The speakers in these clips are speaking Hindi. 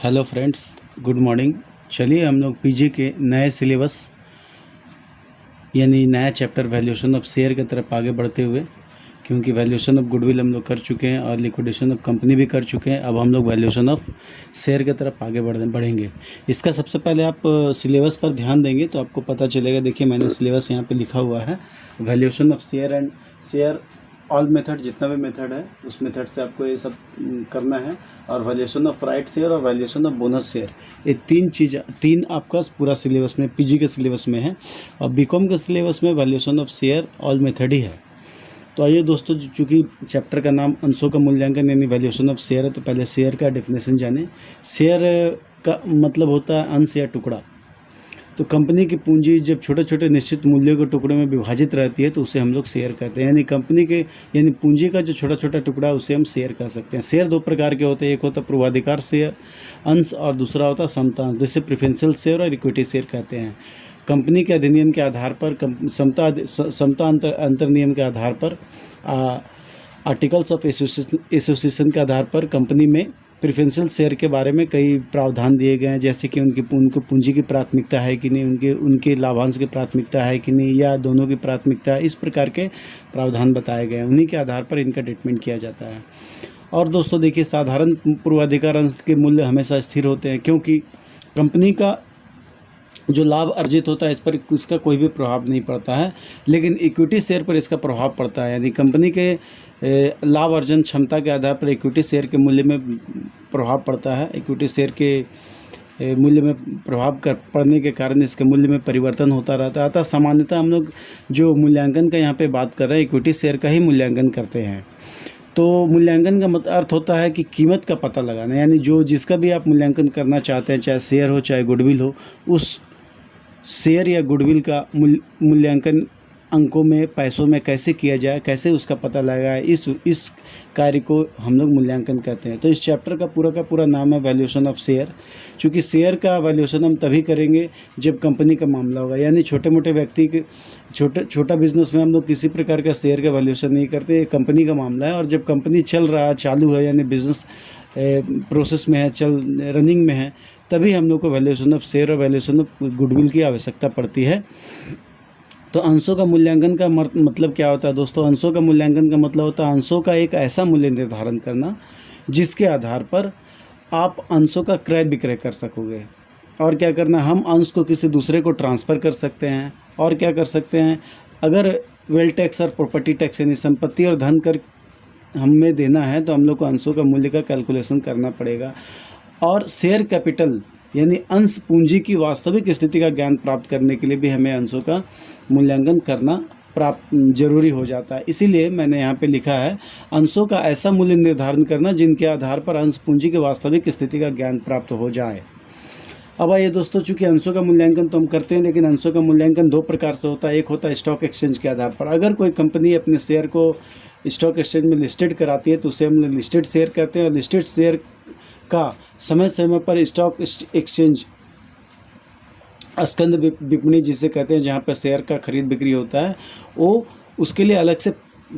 Hello friends, good morning. चलिए हम लोग पीजी के नए सिलेबस यानी नया चैप्टर वैल्यूएशन ऑफ शेयर की तरफ आगे बढ़ते हुए, क्योंकि वैल्यूएशन ऑफ गुडविल हम लोग कर चुके हैं और लिक्विडेशन ऑफ कंपनी भी कर चुके हैं। अब हम लोग वैल्यूएशन ऑफ शेयर की तरफ आगे बढ़ेंगे। इसका सबसे पहले आप सिलेबस पर ध्यान देंगे तो आपको पता चलेगा। देखिए, मैंने सिलेबस यहाँ पे लिखा हुआ है, valuation of share and share all method, जितना भी मेथड है उस मेथड से आपको ये सब करना है। और वैल्यूएशन ऑफ राइट शेयर और वैल्यूएशन ऑफ बोनस शेयर, ये तीन आपका पूरा सिलेबस में पीजी के सिलेबस में है। और बीकॉम के सिलेबस में valuation of share all method ही है। तो आइए दोस्तों, चूँकि चैप्टर का नाम अंशों का मूल्यांकन यानी वैल्यूएशन ऑफ शेयर है, तो पहले शेयर का डेफिनेशन जाने। शेयर का मतलब होता है अंश या टुकड़ा। तो कंपनी की पूंजी जब छोटे छोटे निश्चित मूल्यों के टुकड़े में विभाजित रहती है तो उसे हम लोग शेयर कहते हैं। यानी कंपनी के पूंजी का जो छोटा छोटा टुकड़ा है उसे हम शेयर कह सकते हैं। शेयर दो प्रकार के होते हैं, एक होता है पूर्वाधिकार शेयर अंश और दूसरा होता है समता अंश, जिसे प्रेफरेंशियल शेयर और इक्विटी शेयर कहते हैं। कंपनी के अधिनियम के आधार पर, समता अंतर नियम के आधार पर, आर्टिकल्स ऑफ एसोसिएशन के आधार पर कंपनी में प्रेफरेंशियल शेयर के बारे में कई प्रावधान दिए गए हैं, जैसे कि उनकी पूंजी की प्राथमिकता है कि नहीं, उनके लाभांश की प्राथमिकता है कि नहीं, या दोनों की प्राथमिकता है। इस प्रकार के प्रावधान बताए गए हैं, उन्हीं के आधार पर इनका ट्रीटमेंट किया जाता है। और दोस्तों देखिए, साधारण पूर्वाधिकार अंश के मूल्य हमेशा स्थिर होते हैं, क्योंकि कंपनी का जो लाभ अर्जित होता है इस पर इसका कोई भी प्रभाव नहीं पड़ता है, लेकिन इक्विटी शेयर पर इसका प्रभाव पड़ता है। यानी कंपनी के लाभ अर्जन क्षमता के आधार पर इक्विटी शेयर के मूल्य में प्रभाव पड़ता है। इक्विटी शेयर के मूल्य में प्रभाव पड़ने के कारण इसके मूल्य में परिवर्तन होता रहता है। अतः सामान्यतः हम लोग जो मूल्यांकन का यहाँ पे बात कर रहे हैं, इक्विटी शेयर का ही मूल्यांकन करते हैं। तो मूल्यांकन का अर्थ होता है कि कीमत का पता लगाना, यानी जिसका भी आप मूल्यांकन करना चाहते हैं, चाहे शेयर हो चाहे गुडविल हो, उस शेयर या गुडविल का मूल्यांकन अंकों में, पैसों में कैसे किया जाए, कैसे उसका पता लगाए, इस कार्य को हम लोग मूल्यांकन कहते हैं। तो इस चैप्टर का पूरा नाम है वैल्यूएशन ऑफ शेयर। चूँकि शेयर का वैल्यूएशन हम तभी करेंगे जब कंपनी का मामला होगा, यानी छोटे मोटे व्यक्ति के छोटा बिजनेस में हम लोग किसी प्रकार का शेयर का वैल्यूएशन नहीं करते। कंपनी का मामला है, और जब कंपनी चल रहा है, चालू है, यानी बिजनेस प्रोसेस में है, रनिंग में है, तभी हम लोग को वैल्यूएशन ऑफ शेयर और वैल्यूएशन ऑफ गुडविल की आवश्यकता पड़ती है। तो अंशों का मूल्यांकन का मतलब क्या होता है दोस्तों? अंशों का मूल्यांकन का मतलब होता है अंशों का एक ऐसा मूल्य निर्धारण करना जिसके आधार पर आप अंशों का क्रय विक्रय कर सकोगे। और क्या करना, हम अंश को किसी दूसरे को ट्रांसफ़र कर सकते हैं। और क्या कर सकते हैं, अगर वेल्थ टैक्स और प्रॉपर्टी टैक्स यानी संपत्ति और धन कर हमें देना है तो हम लोग को अंशों का मूल्य का कैलकुलेशन करना पड़ेगा। और शेयर कैपिटल यानी अंश पूंजी की वास्तविक स्थिति का ज्ञान प्राप्त करने के लिए भी हमें अंशों का मूल्यांकन करना जरूरी हो जाता है। इसीलिए मैंने यहाँ पे लिखा है, अंशों का ऐसा मूल्य निर्धारण करना जिनके आधार पर अंश पूंजी की वास्तविक स्थिति का ज्ञान प्राप्त हो जाए। अब आइए दोस्तों, चूँकि अंशों का मूल्यांकन तो हम करते हैं, लेकिन अंशों का मूल्यांकन दो प्रकार से होता है। एक होता है स्टॉक एक्सचेंज के आधार पर। अगर कोई कंपनी अपने शेयर को स्टॉक एक्सचेंज में लिस्टेड कराती है तो उसे हम लिस्टेड शेयर कहते हैं। और लिस्टेड शेयर का समय समय पर स्टॉक एक्सचेंज स्कंद विपणी जिसे कहते हैं, जहाँ पर शेयर का खरीद बिक्री होता है, वो उसके लिए अलग से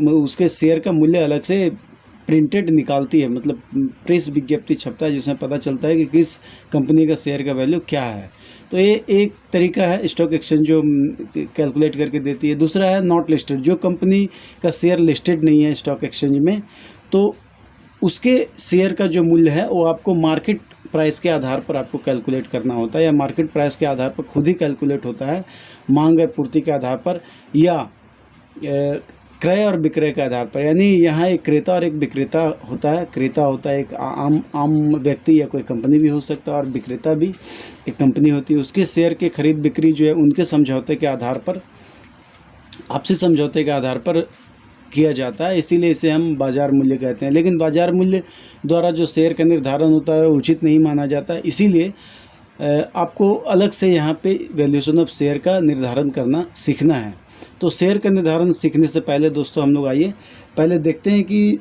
उसके शेयर का मूल्य अलग से प्रिंटेड निकालती है, मतलब प्रेस विज्ञप्ति छपता है जिसमें पता चलता है कि किस कंपनी का शेयर का वैल्यू क्या है। तो ये एक तरीका है स्टॉक एक्सचेंज जो कैलकुलेट करके देती है। दूसरा है नॉट लिस्टेड, जो कंपनी का शेयर लिस्टेड नहीं है स्टॉक एक्सचेंज में, तो उसके शेयर का जो मूल्य है वो आपको मार्केट प्राइस के आधार पर आपको कैलकुलेट करना होता है, या मार्केट प्राइस के आधार पर खुद ही कैलकुलेट होता है, मांग और पूर्ति के आधार पर, या क्रय और विक्रय के आधार पर। यानी यहाँ एक क्रेता और एक विक्रेता होता है। क्रेता होता है एक आम व्यक्ति या कोई कंपनी भी हो सकता है, और विक्रेता भी एक कंपनी होती है। उसके शेयर के खरीद बिक्री जो है उनके समझौते के आधार पर, आपसी समझौते के आधार पर किया जाता है। इसीलिए इसे हम बाजार मूल्य कहते हैं। लेकिन बाजार मूल्य द्वारा जो शेयर का निर्धारण होता है वो उचित नहीं माना जाता है। इसीलिए आपको अलग से यहाँ पे वैल्यूएशन ऑफ शेयर का निर्धारण करना सीखना है। तो शेयर का निर्धारण सीखने से पहले दोस्तों हम लोग आइए पहले देखते हैं कि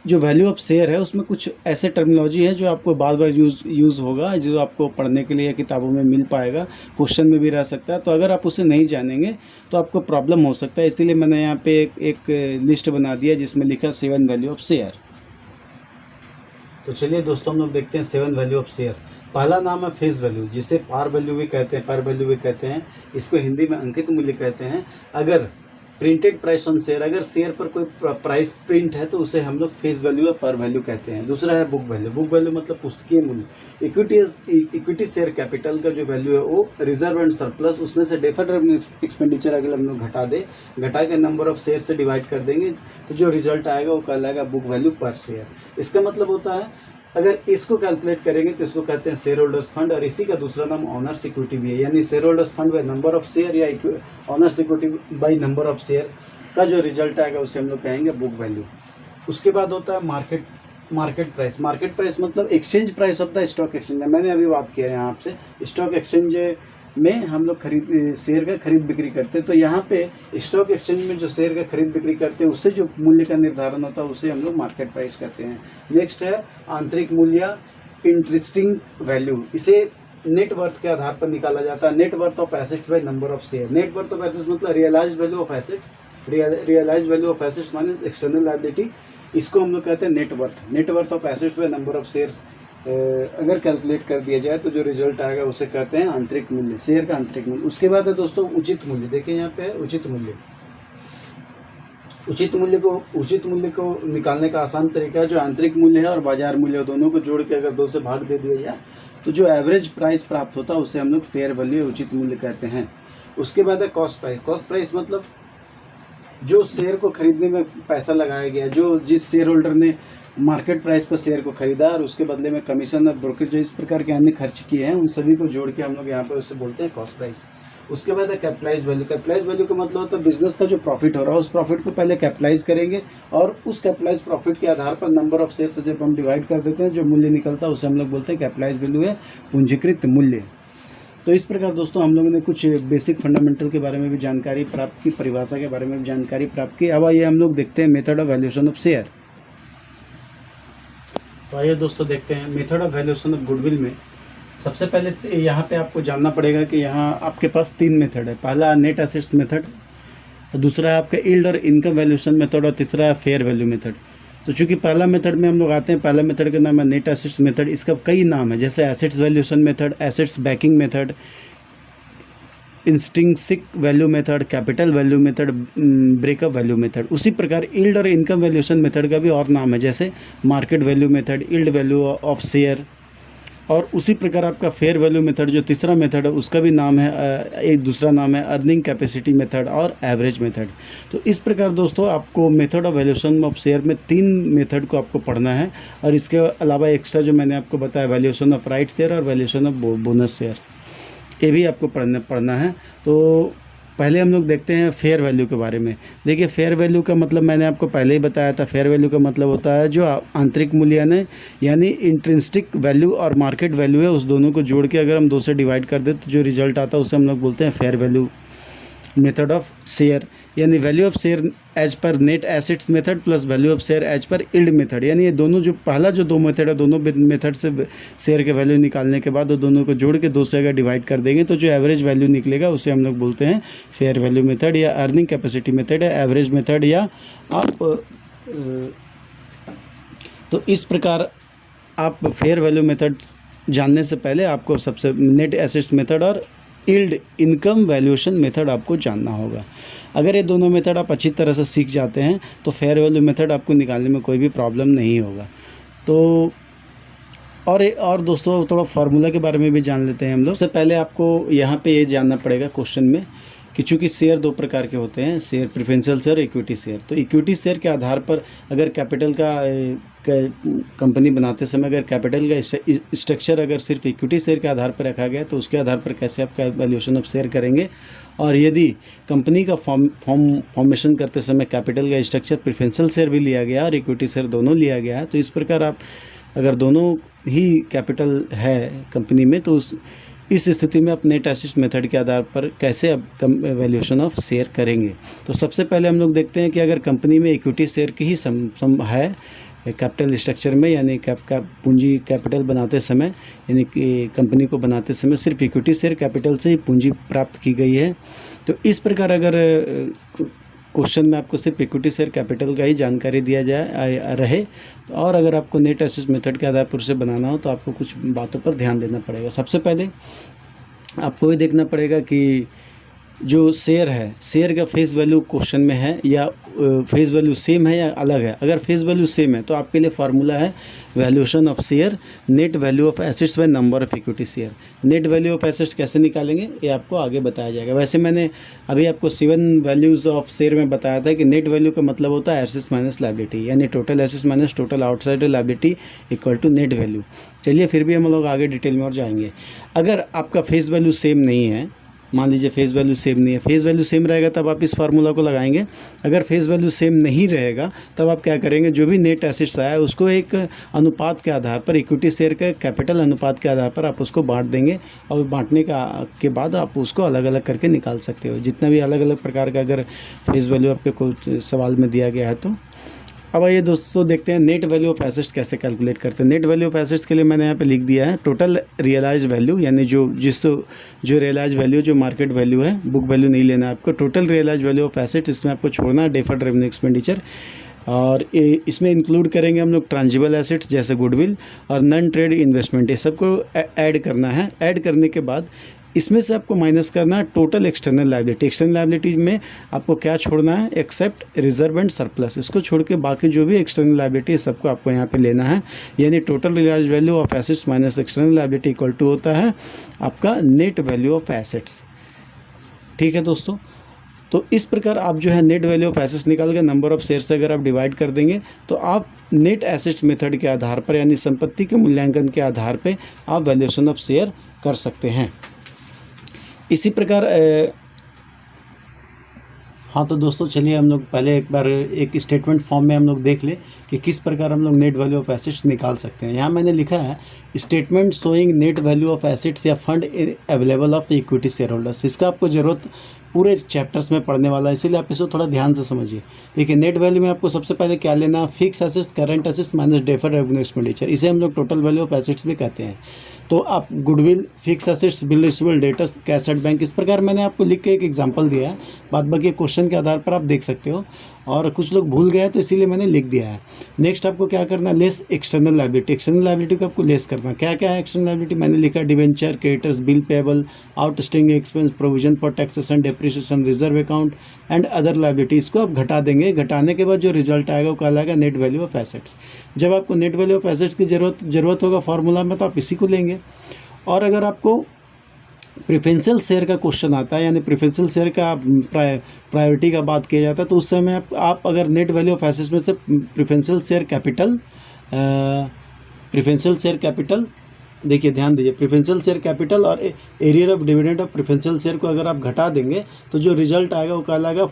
जो वैल्यू ऑफ शेयर है उसमें कुछ ऐसे टर्मिनोलॉजी है जो आपको बार बार यूज़ होगा, जो आपको पढ़ने के लिए किताबों में मिल पाएगा, क्वेश्चन में भी रह सकता है। तो अगर आप उसे नहीं जानेंगे तो आपको प्रॉब्लम हो सकता है। इसीलिए मैंने यहाँ पे एक लिस्ट बना दिया जिसमें लिखा 7 वैल्यू ऑफ शेयर। तो चलिए दोस्तों हम लोग देखते हैं 7 वैल्यू ऑफ शेयर। पहला नाम है फेस वैल्यू, जिसे पार वैल्यू भी कहते हैं, पर वैल्यू भी कहते हैं। इसको हिंदी में अंकित मूल्य कहते हैं। अगर प्रिंटेड प्राइस ऑन शेयर, अगर शेयर पर कोई प्राइस प्रिंट है तो उसे हम लोग फेस वैल्यू या पर वैल्यू कहते हैं। दूसरा है बुक वैल्यू। बुक वैल्यू मतलब पुस्तकीय मूल्य। इक्विटी शेयर कैपिटल का जो वैल्यू है वो रिजर्व एंड सरप्लस, उसमें से डेफर्ड रेवेन्यू एक्सपेंडिचर अगर हम लोग घटा के नंबर ऑफ शेयर से डिवाइड कर देंगे तो जो रिजल्ट आएगा वो कहलाएगा बुक वैल्यू पर शेयर। इसका मतलब होता है अगर इसको कैलकुलेट करेंगे तो इसको कहते हैं शेयर होल्डर्स फंड, और इसी का दूसरा नाम ऑनर्स इक्विटी भी है। यानी share holders fund by number of share या owners equity by number of share का जो रिजल्ट आएगा उसे हम लोग कहेंगे बुक वैल्यू। उसके बाद होता है मार्केट प्राइस। मार्केट प्राइस मतलब exchange price of the stock exchange. मैंने अभी बात किया है यहाँ आपसे, स्टॉक एक्सचेंज में हम लोग शेयर का खरीद बिक्री करते हैं। तो यहाँ पे स्टॉक एक्सचेंज में जो शेयर का खरीद बिक्री करते हैं उससे जो मूल्य का निर्धारण होता है उसे हम लोग मार्केट प्राइस कहते हैं। नेक्स्ट है आंतरिक मूल्य, इंटरेस्टिंग वैल्यू। इसे नेट वर्थ के आधार पर निकाला जाता है। Net worth of assets by number of share. Net worth of assets मतलब realised value of assets. Realised value of assets माने एक्सटर्नल लायबिलिटी, इसको हम लोग कहते हैं net worth. Net worth of assets by number of shares अगर कैलकुलेट कर दिया जाए तो जो रिजल्ट आएगा उसे कहते हैं आंतरिक मूल्य, शेयर का आंतरिक मूल्य। उसके बाद है दोस्तों उचित मूल्य। देखिए यहाँ पे है उचित मूल्य। उचित मूल्य को निकालने का आसान तरीका है, जो आंतरिक मूल्य है और बाजार मूल्य दोनों को जोड़ के अगर 2 से भाग दे दिया जाए तो जो एवरेज प्राइस प्राप्त होता है उसे हम लोग फेयर वैल्यू उचित मूल्य कहते हैं। उसके बाद है कॉस्ट प्राइस। कॉस्ट प्राइस मतलब जो शेयर को खरीदने में पैसा लगाया गया, जो जिस शेयर होल्डर ने मार्केट प्राइस पर शेयर को खरीदा और उसके बदले में कमीशन और ब्रोकरेज जो इस प्रकार के अन्य खर्च किए हैं उन सभी को जोड़ के हम लोग यहाँ पर उसे बोलते हैं कॉस्ट प्राइस। उसके बाद है कैपिटलाइज वैल्यू। कैपिटलाइज वैल्यू का मतलब होता है बिजनेस का जो प्रॉफिट हो रहा है उस प्रॉफिट को पहले कैपिटलाइज करेंगे और उस कैपिटलाइज प्रॉफिट के आधार पर नंबर ऑफ शेयर से जब हम डिवाइड कर देते हैं जो मूल्य निकलता है उसे हम लोग बोलते हैं कैपिटलाइज वैल्यू है पूंजीकृत मूल्य। तो इस प्रकार दोस्तों हम लोगों ने कुछ बेसिक फंडामेंटल के बारे में भी जानकारी प्राप्त की, परिभाषा के बारे में भी जानकारी प्राप्त की। अब आइए हम लोग देखते हैं method of valuation of share. तो आइए दोस्तों देखते हैं method of valuation of goodwill में। सबसे पहले यहाँ पे आपको जानना पड़ेगा कि यहाँ आपके पास 3 मेथड है। पहला नेट एसेट्स मेथड, दूसरा है आपका यील्ड और इनकम वैल्यूएशन मेथड, और तीसरा है फेयर वैल्यू मेथड। तो चूंकि पहला मेथड में हम लोग आते हैं, पहला मेथड का नाम है नेट एसेट्स मेथड। इसका कई नाम है, जैसे assets valuation method, assets banking method, intrinsic value method, capital value method, breakup value method. उसी प्रकार यील्ड और इनकम वैल्यूएशन मेथड का भी और नाम है, जैसे market value method, yield value of share. और उसी प्रकार आपका फेयर वैल्यू मेथड जो तीसरा मेथड है उसका भी नाम है, एक दूसरा नाम है अर्निंग कैपेसिटी मेथड और एवरेज मेथड। तो इस प्रकार दोस्तों आपको method of valuation of share में 3 मेथड को आपको पढ़ना है, और इसके अलावा एक्स्ट्रा जो मैंने आपको बताया वैल्यूएशन ऑफ राइट शेयर और वैल्यूएशन ऑफ बोनस शेयर, ये भी आपको पढ़ना है। तो पहले हम लोग देखते हैं फेयर वैल्यू के बारे में। देखिए फेयर वैल्यू का मतलब मैंने आपको पहले ही बताया था। फेयर वैल्यू का मतलब होता है जो आंतरिक मूल्य यानी इंट्रिंसिक वैल्यू और मार्केट वैल्यू है, उस दोनों को जोड़ के अगर हम 2 से डिवाइड कर दे तो जो रिजल्ट आता है उसे हम लोग बोलते हैं fair value method of share. यानी value of share as per net assets method plus value of share as per yield method. यानी ये दोनों जो पहला जो 2 मेथड है, दोनों मेथड से शेयर के वैल्यू निकालने के बाद वो दोनों को जोड़ के 2 से अगर डिवाइड कर देंगे तो जो एवरेज वैल्यू निकलेगा उसे हम लोग बोलते हैं फेयर वैल्यू मेथड या अर्निंग कैपेसिटी मेथड या एवरेज मेथड या आप तो इस प्रकार आप फेयर वैल्यू मेथड जानने से पहले आपको सबसे नेट एसेट्स मेथड और यील्ड इनकम वैल्यूएशन मेथड आपको जानना होगा। अगर ये दोनों मेथड आप अच्छी तरह से सीख जाते हैं तो फेयर वैल्यू मेथड आपको निकालने में कोई भी प्रॉब्लम नहीं होगा। तो और दोस्तों थोड़ा फार्मूला के बारे में भी जान लेते हैं हम लोग। सबसे पहले आपको यहाँ पे ये जानना पड़ेगा क्वेश्चन में कि चूँकि शेयर 2 प्रकार के होते हैं, share preferential share, equity share. तो इक्विटी शेयर के आधार पर अगर कैपिटल का कंपनी बनाते समय अगर कैपिटल का स्ट्रक्चर अगर सिर्फ इक्विटी शेयर के आधार पर रखा गया तो उसके आधार पर कैसे आप वैल्यूएशन ऑफ शेयर करेंगे। और यदि कंपनी का फॉर्मेशन करते समय कैपिटल का स्ट्रक्चर प्रेफरेंशियल शेयर भी लिया गया और इक्विटी शेयर दोनों लिया गया है, तो इस प्रकार आप अगर दोनों ही कैपिटल है कंपनी में तो इस स्थिति में आप नेट एसेट्स मेथड के आधार पर कैसे अब वैल्यूएशन ऑफ शेयर करेंगे। तो सबसे पहले हम लोग देखते हैं कि अगर कंपनी में इक्विटी शेयर की ही है कैपिटल स्ट्रक्चर में, यानी पूंजी कैपिटल बनाते समय, यानी कि कंपनी को बनाते समय सिर्फ इक्विटी शेयर कैपिटल से ही पूंजी प्राप्त की गई है। तो इस प्रकार अगर क्वेश्चन में आपको सिर्फ इक्विटी शेयर कैपिटल का ही जानकारी दिया जाए रहे, और अगर आपको नेट एसेट मेथड के आधार पर उसे बनाना हो तो आपको कुछ बातों पर ध्यान देना पड़ेगा। सबसे पहले आपको ये देखना पड़ेगा कि जो शेयर है, शेयर का फेस वैल्यू क्वेश्चन में है या फेस वैल्यू सेम है या अलग है। अगर फेस वैल्यू सेम है तो आपके लिए फार्मूला है valuation of share net value of assets by number of equity share. Net value of assets कैसे निकालेंगे ये आपको आगे बताया जाएगा। वैसे मैंने अभी आपको 7 वैल्यूज़ ऑफ शेयर में बताया था कि नेट वैल्यू का मतलब होता है एसेट्स माइनस लायबिलिटी, यानी total assets minus total outsider liability equal to net value. चलिए फिर भी हम लोग आगे डिटेल में और जाएंगे। अगर आपका फेस वैल्यू सेम नहीं है, मान लीजिए फेस वैल्यू सेम नहीं है, फेस वैल्यू सेम रहेगा तब आप इस फार्मूला को लगाएंगे। अगर फेस वैल्यू सेम नहीं रहेगा तब आप क्या करेंगे, जो भी नेट एसेट्स आया उसको एक अनुपात के आधार पर, इक्विटी शेयर के कैपिटल अनुपात के आधार पर आप उसको बांट देंगे, और बांटने के बाद आप उसको अलग अलग करके निकाल सकते हो। जितना भी अलग अलग प्रकार का अगर फेस वैल्यू आपके कोई सवाल में दिया गया है तो। अब आइए दोस्तों देखते हैं नेट वैल्यू ऑफ एसेट्स कैसे कैलकुलेट करते हैं। नेट वैल्यू ऑफ एसेट्स के लिए मैंने यहाँ पे लिख दिया है टोटल रियलाइज वैल्यू, यानी जो रियलाइज वैल्यू, जो मार्केट वैल्यू है, बुक वैल्यू नहीं लेना है आपको। Total realise value of assets, इसमें आपको छोड़ना है डेफर्ड रेवेन्यू एक्सपेंडिचर, और इसमें इंक्लूड करेंगे हम लोग ट्रांजिबल एसेट्स जैसे गुडविल और नॉन ट्रेड इन्वेस्टमेंट, ये सबको ऐड करना है। ऐड करने के बाद इसमें से आपको माइनस करना है total external liability. External liability में आपको क्या छोड़ना है, एक्सेप्ट रिजर्व एंड सरप्लस, इसको छोड़ के बाकी जो भी एक्सटर्नल लायबिलिटी है सबको आपको यहाँ पे लेना है। यानी total realised value of assets minus external liability equal to होता है आपका नेट वैल्यू ऑफ एसेट्स। ठीक है दोस्तों, तो इस प्रकार आप जो है नेट वैल्यू ऑफ एसेट्स निकाल के नंबर ऑफ शेयर से अगर आप डिवाइड कर देंगे तो आप नेट एसेट्स मेथड के आधार पर, यानी संपत्ति के मूल्यांकन के आधार पर आप वैल्यूएशन ऑफ शेयर कर सकते हैं। इसी प्रकार हाँ तो दोस्तों चलिए हम लोग पहले एक बार एक स्टेटमेंट फॉर्म में हम लोग देख ले कि किस प्रकार हम लोग नेट वैल्यू ऑफ एसेट्स निकाल सकते हैं। यहाँ मैंने लिखा है statement showing net value of assets या fund available of equity share holders. इसका आपको ज़रूरत पूरे चैप्टर्स में पढ़ने वाला है, इसीलिए आप इसको थोड़ा ध्यान से समझिए। देखिए नेट वैल्यू में आपको सबसे पहले क्या लेना है, fix assets, current assets minus deferred revenue expenditure, इसे हम लोग टोटल वैल्यू ऑफ एसेट्स भी कहते हैं। तो आप goodwill, fix assets, bill receivable, debtors, cash at bank, इस प्रकार मैंने आपको लिख के एक एग्जांपल दिया है। बाद बाकी क्वेश्चन के आधार पर आप देख सकते हो, और कुछ लोग भूल गए तो इसीलिए मैंने लिख दिया है। नेक्स्ट आपको क्या करना है, less external liability. External liability को आपको लेस करना। क्या क्या है एक्सटर्नल लायबिलिटी, मैंने लिखा debenture, creditors, bill payable, outstanding expense, provision for taxation, depreciation, reserve account and other liability. इसको आप घटा देंगे। घटाने के बाद जो रिजल्ट आएगा वो कहलाएगा नेट वैल्यू ऑफ एसेट्स। जब आपको नेट वैल्यू ऑफ एसेट्स की जरूरत होगा फार्मूला में तो आप इसी को लेंगे। और अगर आपको प्रेफरेंशियल शेयर का क्वेश्चन आता है, यानी प्रेफरेंशियल शेयर का प्रायोरिटी का बात किया जाता है, तो उस समय आप अगर नेट वैल्यू ऑफ एसेट्स में से प्रेफरेंशियल शेयर कैपिटल देखिए, ध्यान दीजिए, प्रेफरेंशियल शेयर कैपिटल और arrear of dividend of preferential share को अगर आप घटा देंगे तो जो रिजल्ट आएगा वो कहलाएगा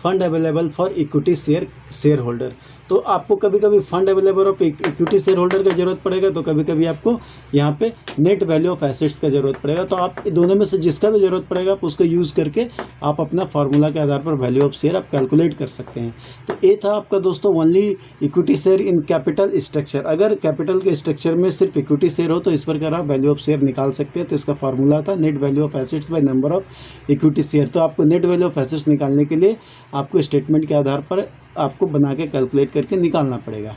fund available for equity share holder. तो आपको कभी कभी fund available of equity share holder का जरूरत पड़ेगा, तो कभी कभी आपको यहाँ पे नेट वैल्यू ऑफ एसेट्स का जरूरत पड़ेगा। तो आप दोनों में से जिसका भी जरूरत पड़ेगा आप उसको यूज़ करके आप अपना फार्मूला के आधार पर वैल्यू ऑफ शेयर आप कैलकुलेट कर सकते हैं। तो ये था आपका दोस्तों only equity share in capital structure. अगर कैपिटल के स्ट्रक्चर में सिर्फ इक्विटी शेयर हो तो इस प्रकार आप वैल्यू ऑफ शेयर निकाल सकते हैं। तो इसका फार्मूला था net value of assets by number of equity share. तो आपको नेट वैल्यू ऑफ एसेट्स निकालने के लिए आपको स्टेटमेंट के आधार पर आपको बना के कैलकुलेट करके निकालना पड़ेगा।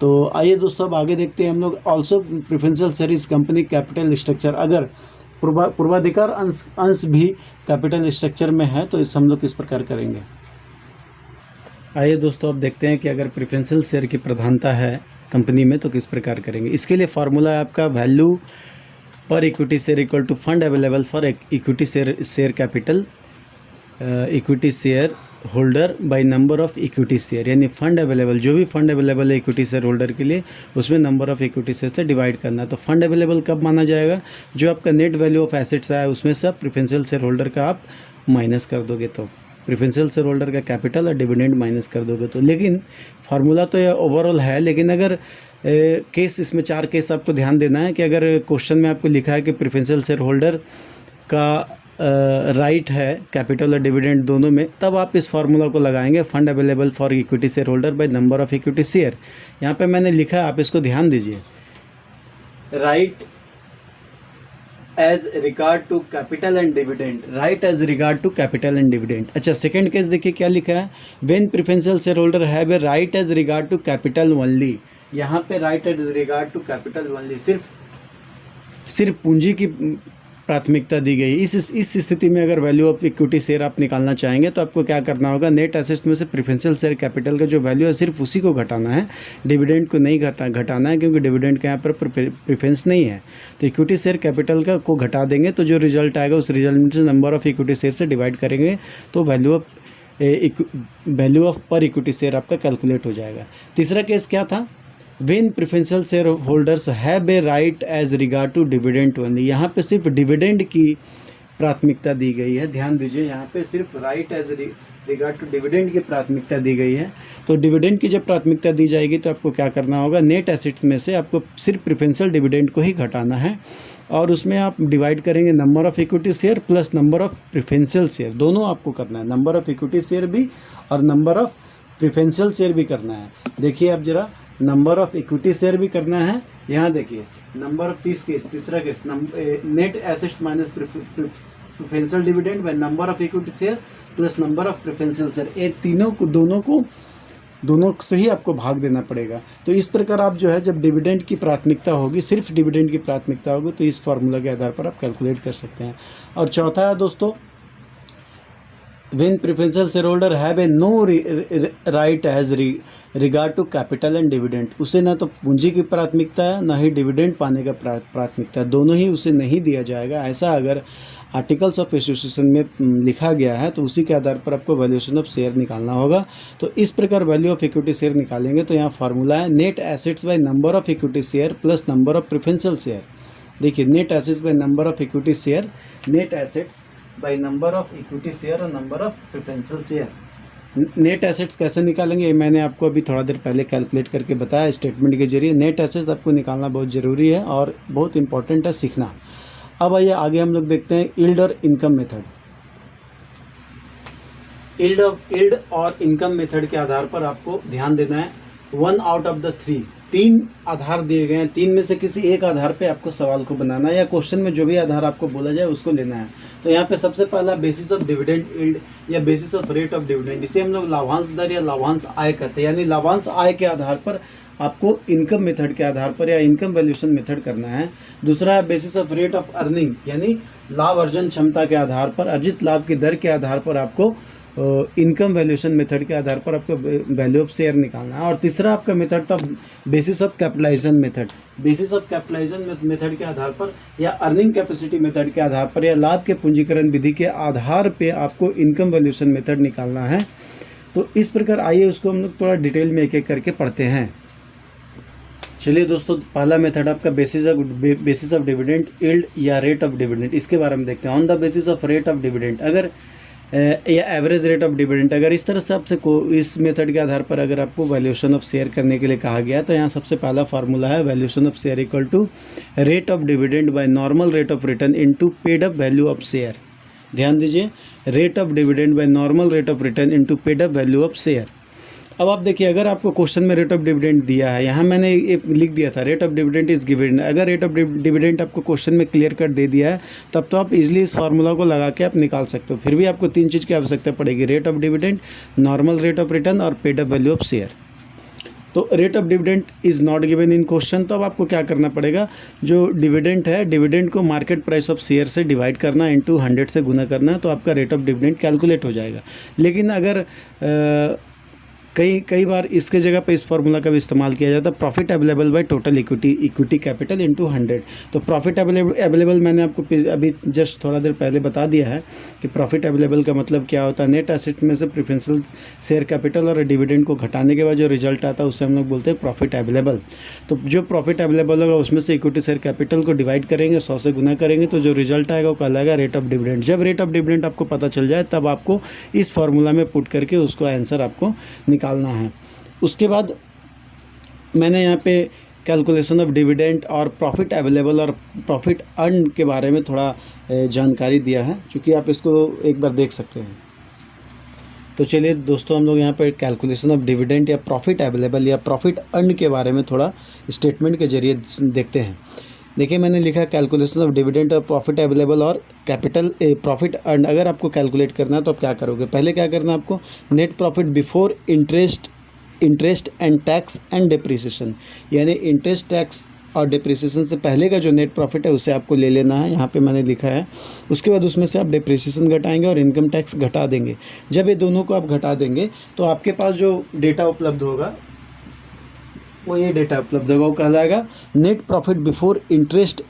तो आइए दोस्तों अब आगे देखते हैं हम लोग। Also preferential share is company capital structure. अगर पूर्वाधिकार अंश भी कैपिटल स्ट्रक्चर में है तो इस हम लोग किस प्रकार करेंगे। आइए दोस्तों अब देखते हैं कि अगर प्रेफरेंशियल शेयर की प्रधानता है कंपनी में तो किस प्रकार करेंगे। इसके लिए फार्मूला है आपका value per equity share equal to fund available for equity share capital equity share holder by number of equity share. यानी फंड अवेलेबल, जो भी फंड अवेलेबल है इक्विटी शेयर होल्डर के लिए उसमें नंबर ऑफ इक्विटी शेयर से डिवाइड करना है। तो फंड अवेलेबल कब माना जाएगा, जो आपका नेट वैल्यू ऑफ एसेट्स आया उसमें से आप प्रेफरेंशियल शेयर होल्डर का आप माइनस कर दोगे, तो प्रेफरेंशियल शेयर होल्डर का कैपिटल और डिविडेंड माइनस कर दोगे। तो लेकिन फार्मूला तो ये ओवरऑल है, लेकिन अगर केस, इसमें 4 केस आपको ध्यान देना है कि अगर क्वेश्चन में आपको लिखा है कि प्रेफरेंशियल शेयर होल्डर का राइट है कैपिटल और डिविडेंड दोनों में, तब आप इस फार्मूला को लगाएंगे fund available for equity share holder by number of equity share. यहाँ पे मैंने लिखा है, आप इसको ध्यान दीजिए, right as regard to capital and dividend, right as regard to capital and dividend. अच्छा, सेकंड केस देखिए क्या लिखा है, when preferential share holder have a right as regard to capital only. यहाँ पे right as regard to capital only, सिर्फ पूंजी की प्राथमिकता दी गई। इस स्थिति में अगर वैल्यू ऑफ इक्विटी शेयर आप निकालना चाहेंगे तो आपको क्या करना होगा, नेट एसेट्स में से प्रेफरेंशियल शेयर कैपिटल का जो वैल्यू है सिर्फ उसी को घटाना है, डिविडेंड को नहीं घटाना है, क्योंकि डिविडेंड के यहाँ पर प्रेफरेंस नहीं है। तो इक्विटी शेयर कैपिटल का को घटा देंगे तो जो रिजल्ट आएगा उस रिजल्ट से नंबर ऑफ इक्विटी शेयर से डिवाइड करेंगे तो value of per equity share आपका कैलकुलेट हो जाएगा। तीसरा केस क्या था, when preferential share holders have a right as regard to dividend only. यहाँ पे सिर्फ डिविडेंड की प्राथमिकता दी गई है, ध्यान दीजिए, यहाँ पे सिर्फ right as regard to dividend की प्राथमिकता दी गई है। तो डिविडेंड की जब प्राथमिकता दी जाएगी तो आपको क्या करना होगा, नेट एसेट्स में से आपको सिर्फ प्रेफरेंशियल डिविडेंड को ही घटाना है और उसमें आप डिवाइड करेंगे number of equity share plus number of preferential share, दोनों आपको करना है, नंबर ऑफ इक्विटी शेयर भी और नंबर ऑफ प्रेफरेंशियल शेयर भी करना है। देखिए आप जरा, नंबर ऑफ इक्विटी शेयर भी करना है, यहाँ देखिए नंबर ऑफ तीसरा case net assets minus preferential dividend by number of equity share plus number of preferential share, ये दोनों से ही आपको भाग देना पड़ेगा। तो इस प्रकार आप जो है जब डिविडेंड की प्राथमिकता होगी, सिर्फ डिविडेंड की प्राथमिकता होगी, तो इस फार्मूला के आधार पर आप कैलकुलेट कर सकते हैं। और चौथा है दोस्तों, when preferential shareholder have a no right as regard to capital and dividend, उसे ना तो पूंजी की प्राथमिकता है ना ही डिविडेंड पाने का प्राथमिकता है, दोनों ही उसे नहीं दिया जाएगा। ऐसा अगर आर्टिकल्स ऑफ एसोसिएशन में लिखा गया है तो उसी के आधार पर आपको वैल्यूएशन ऑफ शेयर निकालना होगा। तो इस प्रकार वैल्यू ऑफ इक्विटी शेयर निकालेंगे तो यहाँ फार्मूला है net assets by number of equity share plus number of preferential share. देखिए, net assets by number of equity share, net assets by number of equity share और number of preferential share. Net assets कैसे निकालेंगे ये मैंने आपको अभी थोड़ा देर पहले कैलकुलेट करके बताया स्टेटमेंट के जरिए। नेट एसेट्स आपको निकालना बहुत ज़रूरी है और बहुत इंपॉर्टेंट है सीखना। अब आइए आगे हम लोग देखते हैं यील्ड और इनकम मेथड। यील्ड और इनकम मेथड के आधार पर आपको ध्यान देना है। 1 आउट ऑफ द 3, 3 आधार दिए गए हैं, 3 में से किसी एक आधार पे आपको सवाल को बनाना है या क्वेश्चन में जो भी आधार आपको बोला जाए उसको लेना है। तो यहाँ पे सबसे पहला बेसिस ऑफ डिविडेंड यील्ड या basis of rate of dividend, इसे हम लोग लाभांश दर या लाभांश आय कहते हैं। यानी लाभांश आय के आधार पर आपको इनकम मेथड के आधार पर या इनकम वैल्यूएशन मेथड करना है। दूसरा है basis of rate of earning, यानी लाभ अर्जन क्षमता के आधार पर, अर्जित लाभ की दर के आधार पर आपको इनकम वैल्यूएशन मेथड के आधार पर आपको वैल्यू ऑफ शेयर निकालना है। और तीसरा आपका मेथड था basis of capitalisation method, basis of capitalisation method के आधार पर या अर्निंग कैपेसिटी मेथड के आधार पर या लाभ के पूंजीकरण विधि के आधार पे आपको इनकम वैल्यूएशन मेथड निकालना है। तो इस प्रकार आइए उसको हम लोग थोड़ा डिटेल में एक एक करके पढ़ते हैं। चलिए दोस्तों, पहला मेथड आपका बेसिस ऑफ डिविडेंड यील्ड या रेट ऑफ डिविडेंड, इसके बारे में देखते हैं। On the basis of rate of dividend, अगर या एवरेज रेट ऑफ डिविडेंड, अगर इस तरह से आपसे इस मेथड के आधार पर अगर आपको वैल्यूएशन ऑफ शेयर करने के लिए कहा गया तो यहाँ सबसे पहला फार्मूला है valuation of share equal to rate of dividend by normal rate of return into paid up value of share. ध्यान दीजिए, rate of dividend by normal rate of return into paid up value of share. अब आप देखिए, अगर आपको क्वेश्चन में रेट ऑफ डिविडेंड दिया है, यहाँ मैंने एक लिख दिया था rate of dividend is given. अगर रेट ऑफ डिविडेंड आपको क्वेश्चन में क्लियर कट दे दिया है तब तो आप इजीली इस फार्मूला को लगा के आप निकाल सकते हो। फिर भी आपको 3 चीज़ की आवश्यकता पड़ेगी, rate of dividend, normal rate of return और paid up value of share. तो rate of dividend is not given in question, तो अब आपको क्या करना पड़ेगा, जो डिविडेंड है डिविडेंड को मार्केट प्राइस ऑफ शेयर से डिवाइड करना, इनटू 100 से गुना करना, तो आपका रेट ऑफ डिविडेंड कैलकुलेट हो जाएगा। लेकिन अगर कई बार इसके जगह पे इस फार्मूला का भी इस्तेमाल किया जाता है, profit available by total equity capital into 100। तो प्रॉफिट अवेलेबल मैंने आपको अभी जस्ट थोड़ा देर पहले बता दिया है कि प्रॉफिट अवेलेबल का मतलब क्या होता है। नेट एसेट में से प्रेफरेंशियल शेयर कैपिटल और डिविडेंड को घटाने के बाद जो रिजल्ट आता है उससे हम लोग बोलते हैं प्रॉफिट अवेलेबल। तो जो प्रॉफिट अवेलेबल होगा उसमें से इक्विटी शेयर कैपिटल को डिवाइड करेंगे, 100 से गुना करेंगे, तो जो रिजल्ट आएगा वो कहलाएगा रेट ऑफ डिविडेंड। जब रेट ऑफ डिविडेंड आपको पता चल जाए तब आपको इस फार्मूला में पुट करके उसको आंसर आपको निकालना है। उसके बाद मैंने यहाँ पे कैलकुलेशन ऑफ डिविडेंड और प्रॉफिट अवेलेबल और प्रॉफिट अर्न के बारे में थोड़ा जानकारी दिया है, क्योंकि आप इसको एक बार देख सकते हैं। तो चलिए दोस्तों, हम लोग यहाँ पर कैलकुलेशन ऑफ डिविडेंड या प्रॉफिट अवेलेबल या प्रॉफिट अर्न के बारे में थोड़ा स्टेटमेंट के जरिए देखते हैं। देखिए मैंने लिखा कैलकुलेशन ऑफ डिविडेंड और प्रॉफिट अवेलेबल और कैपिटल प्रॉफिट अर्न। अगर आपको कैलकुलेट करना है तो आप क्या करोगे, पहले क्या करना है आपको, net profit before interest and tax and depreciation, यानी इंटरेस्ट टैक्स और डिप्रिसिएशन से पहले का जो नेट प्रॉफिट है उसे आपको ले लेना है, यहाँ पे मैंने लिखा है। उसके बाद उसमें से आप डिप्रिसिएशन घटाएंगे और इनकम टैक्स घटा देंगे। जब ये दोनों को आप घटा देंगे तो आपके पास जो डेटा उपलब्ध होगा वो ये डेटा उपलब्ध होगा, वो कहलाएगा net profit before interest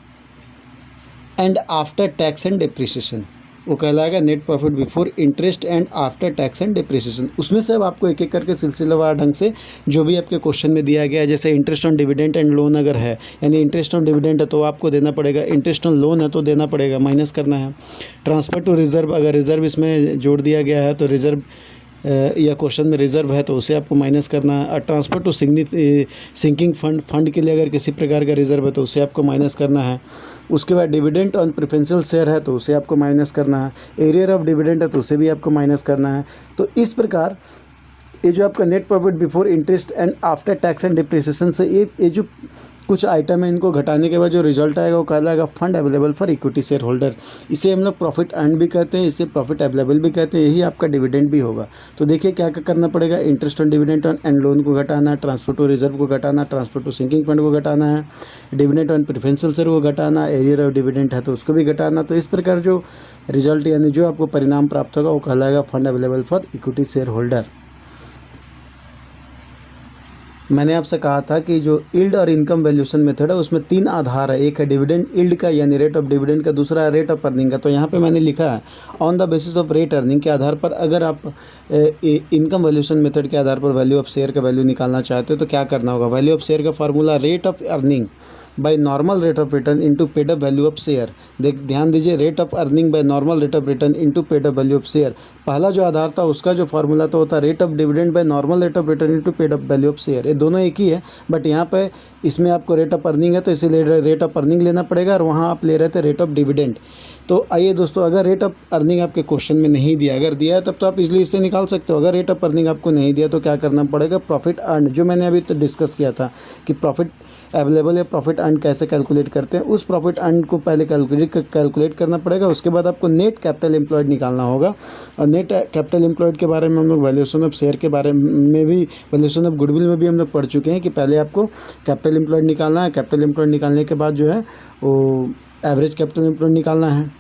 and after tax and depreciation. वो कहलाएगा net profit before interest and after tax and depreciation. उसमें से अब आपको एक एक करके सिलसिलेवार ढंग से जो भी आपके क्वेश्चन में दिया गया है, जैसे interest on dividend and loan अगर है, यानी इंटरेस्ट ऑन डिविडेंड है तो आपको देना पड़ेगा, इंटरेस्ट ऑन लोन है तो देना पड़ेगा, माइनस करना है। ट्रांसफर टू रिजर्व, अगर रिजर्व इसमें जोड़ दिया गया है तो रिजर्व या क्वेश्चन में रिजर्व है तो उसे आपको माइनस करना है। और ट्रांसफर टू सिंकिंग फंड के लिए अगर किसी प्रकार का रिजर्व है तो उसे आपको माइनस करना है। उसके बाद डिविडेंड ऑन प्रेफरेंशियल शेयर है तो उसे आपको माइनस करना है। एरियर ऑफ डिविडेंड है तो उसे भी आपको माइनस करना है। तो इस प्रकार ये जो आपका net profit before interest and after tax and depreciation से ये जो कुछ आइटम है, इनको घटाने के बाद जो रिजल्ट आएगा वो कहलाएगा fund available for equity share holder. इसे हम लोग प्रॉफिट अर्न भी कहते हैं, इसे प्रॉफिट अवेलेबल भी कहते हैं, यही आपका डिविडेंड भी होगा। तो देखिए क्या क्या करना पड़ेगा, interest on dividend on and loan को घटाना है, ट्रांसफर टू रिजर्व को घटाना, ट्रांसफर टू सिंकिंग फंड को घटाना है, डिविडेंड ऑन प्रेफरेंशियल शेयर को घटाना, एरियर ऑफ डिविडेंड है तो उसको भी घटाना। तो इस प्रकार जो रिजल्ट यानी जो आपको परिणाम प्राप्त होगा वो कहलाएगा fund available for equity share holder. मैंने आपसे कहा था कि जो यील्ड और इनकम वैल्यूएशन मेथड है उसमें 3 आधार है, एक है डिविडेंड यील्ड का यानी रेट ऑफ डिविडेंड का, दूसरा है रेट ऑफ अर्निंग का। तो यहाँ पे मैंने लिखा है on the basis of rate earning के आधार पर अगर आप इनकम वैल्यूएशन मेथड के आधार पर वैल्यू ऑफ शेयर का वैल्यू निकालना चाहते हो तो क्या करना होगा, वैल्यू ऑफ शेयर का formula rate of earning by normal rate of return into paid up value of share. ध्यान दीजिए, rate of earning by normal rate of return into paid up value of share. पहला जो आधार था उसका जो फार्मूला तो होता है rate of dividend by normal rate of return into paid up value of share. ये दोनों एक ही है, बट यहाँ पे इसमें आपको रेट ऑफ अर्निंग है तो इसीलिए रेट ऑफ अर्निंग लेना पड़ेगा, और वहाँ आप ले रहे थे रेट ऑफ डिविडेंड। तो आइए दोस्तों, अगर रेट ऑफ अर्निंग आपके क्वेश्चन में नहीं दिया, अगर दिया है तब तो आप इजीली इससे निकाल सकते हो। अगर रेट ऑफ अर्निंग आपको नहीं दिया तो क्या करना पड़ेगा, प्रॉफिट अर्न, जो मैंने अभी तो डिस्कस किया था कि प्रॉफिट अवेलेबल या प्रॉफिट अर्न कैसे कैलकुलेट करते हैं, उस प्रॉफिट अर्न को पहले कैलकुलेट करना पड़ेगा। उसके बाद आपको नेट कैपिटल एम्प्लॉयड निकालना होगा, और नेट कैपिटल एम्प्लॉयड के बारे में हम लोग वैल्यूएशन ऑफ शेयर के बारे में भी, वैल्यूएशन ऑफ गुडविल में भी हम लोग पढ़ चुके हैं कि पहले आपको कैपिटल एम्प्लॉयड निकालना है, कैपिटल एम्प्लॉयड निकालने के बाद जो है वो एवरेज कैपिटल एम्प्लॉयड निकालना है।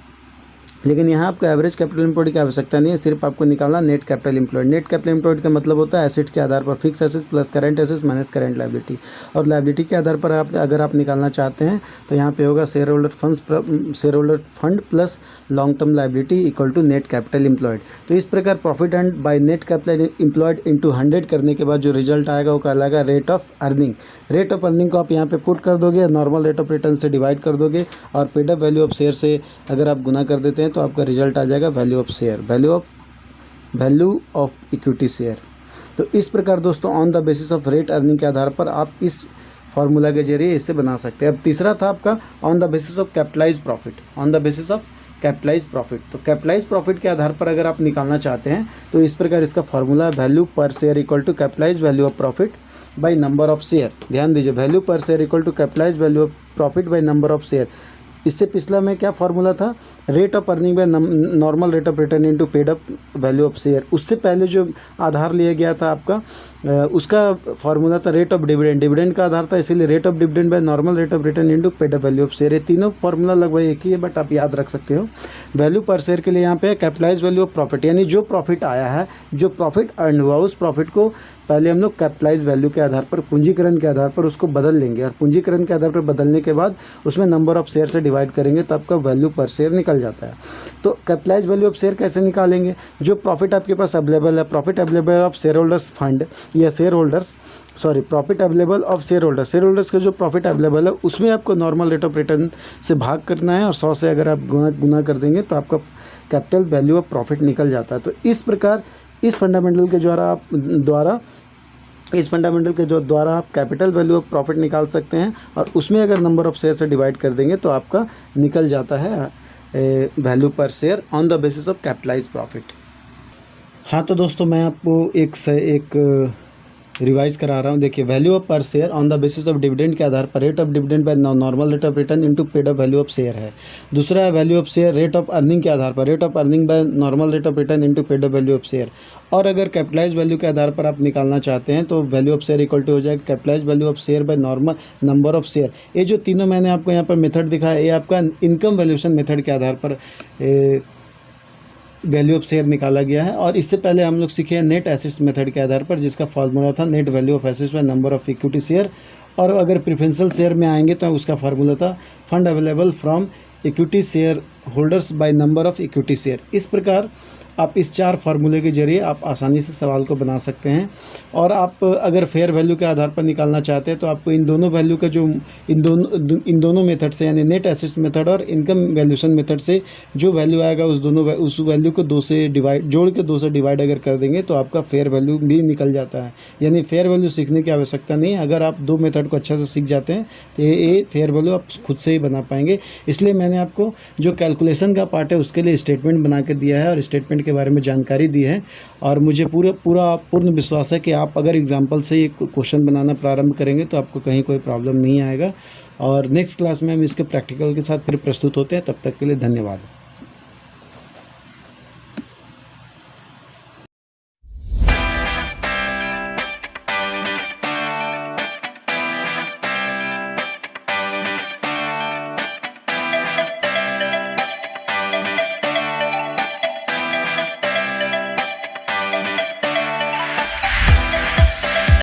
लेकिन यहाँ आपको एवरेज कैपिटल एम्प्लॉयड की आवश्यकता नहीं है, सिर्फ आपको निकालना net capital employed. Net capital employed का मतलब होता है एसेट्स के आधार पर, fix assets plus current assets minus current liability, और लायबिलिटी के आधार पर अगर आप निकालना चाहते हैं तो यहाँ पे होगा shareholder fund plus long term liability equal to net capital employed. तो इस प्रकार profit earn by net capital employed into 100 करने के बाद जो रिजल्ट आएगा वो कहलाएगा rate of earning. Rate of earning को आप यहाँ पे पुट कर दोगे, नॉर्मल रेट ऑफ रिटर्न से डिवाइड कर दोगे, और paid up value of share से अगर आप गुना कर देते हैं तो आपका रिजल्ट आ जाएगा value of share, value of equity share. तो इस प्रकार दोस्तों on the basis of rate earning के आधार पर आप इस फॉर्मूला के जरिए इसे बना सकते हैं। अब तीसरा था आपका on the basis of capitalise profit, on the basis of capitalise profit. तो कैपिटलाइज प्रॉफिट के आधार पर अगर आप निकालना चाहते हैं तो इस प्रकार इसका formula value per share equal to capitalise value of profit by number of share. ध्यान दीजिए, value per share equal to capitalise value of profit by number of share. इससे पिछला में क्या फार्मूला था, rate of earning by normal rate of return into paid up value of share. उससे पहले जो आधार लिया गया था आपका उसका फार्मूला था रेट ऑफ डिविडेंड, डिविडेंड का आधार था, इसीलिए rate of dividend by normal rate of return into paid up value of share. ये तीनों फार्मूला लगभग एक ही है, बट आप याद रख सकते हो। वैल्यू पर शेयर के लिए यहाँ पे कैपिटलाइज वैल्यू ऑफ प्रॉफिट, यानी जो प्रॉफिट आया है, जो प्रॉफिट अर्न हुआ, उस प्रॉफिट को पहले हम लोग कैपिटलाइज वैल्यू के आधार पर, पूंजीकरण के आधार पर उसको बदल लेंगे, और पूंजीकरण के आधार पर बदलने के बाद उसमें नंबर ऑफ शेयर से डिवाइड करेंगे तो आपका वैल्यू पर शेयर निकल जाता है। तो कैपिटलाइज वैल्यू ऑफ शेयर कैसे निकालेंगे, जो प्रॉफिट आपके पास अवेलेबल है, profit available of share holders fund या share holders, profit available of share holders का जो प्रॉफिट अवेलेबल है उसमें आपको नॉर्मल रेट ऑफ रिटर्न से भाग करना है, और 100 से अगर आप गुना कर देंगे तो आपका कैपिटल वैल्यू ऑफ प्रॉफिट निकल जाता है। तो इस प्रकार इस फंडामेंटल के द्वारा आप कैपिटल वैल्यू ऑफ प्रॉफिट निकाल सकते हैं, और उसमें अगर नंबर ऑफ शेयर से डिवाइड कर देंगे तो आपका निकल जाता है value per share on the basis of capitalise profit. हाँ तो दोस्तों, मैं आपको एक रिवाइज करा रहा हूँ। देखिए, वैल्यू ऑफ पर share on the basis of dividend के आधार पर rate of dividend by normal rate of return into paid up value of share है। दूसरा है value of share rate of earning के आधार पर rate of earning by normal rate of return into paid up value of share. और अगर कैपिटलाइज वैल्यू के आधार पर आप निकालना चाहते हैं तो value of share equal to हो जाएगा capitalise value of share by normal number of share. ये जो तीनों मैंने आपको यहाँ पर मेथड दिखाया, ये आपका इनकम वैल्यूएशन मेथड के आधार पर वैल्यू ऑफ शेयर निकाला गया है। और इससे पहले हम लोग सीखे हैं नेट एसेट्स मेथड के आधार पर, जिसका फार्मूला था net value of assets by number of equity share. और अगर प्रेफरेंशियल शेयर में आएंगे तो उसका फार्मूला था fund available from equity share holders bye number of equity share. इस प्रकार आप इस 4 फार्मूले के जरिए आप आसानी से सवाल को बना सकते हैं। और आप अगर फेयर वैल्यू के आधार पर निकालना चाहते हैं तो आपको इन दोनों वैल्यू का जो इन दोनों मेथड से, यानी नेट एसेट्स मेथड और इनकम वैल्यूएशन मेथड से जो वैल्यू आएगा उस वैल्यू को 2 से डिवाइड जोड़ के 2 से डिवाइड अगर कर देंगे तो आपका फेयर वैल्यू भी निकल जाता है। यानी फेयर वैल्यू सीखने की आवश्यकता नहीं है। अगर आप 2 मेथड को अच्छे से सीख जाते हैं तो ये फेयर वैल्यू आप खुद से ही बना पाएंगे। इसलिए मैंने आपको जो कैलकुलेशन का पार्ट है उसके लिए स्टेटमेंट बना के दिया है और स्टेटमेंट के बारे में जानकारी दी है। और मुझे पूर्ण विश्वास है कि आप अगर एग्जाम्पल से ये क्वेश्चन बनाना प्रारंभ करेंगे तो आपको कहीं कोई प्रॉब्लम नहीं आएगा। और नेक्स्ट क्लास में हम इसके प्रैक्टिकल के साथ फिर प्रस्तुत होते हैं। तब तक के लिए धन्यवाद।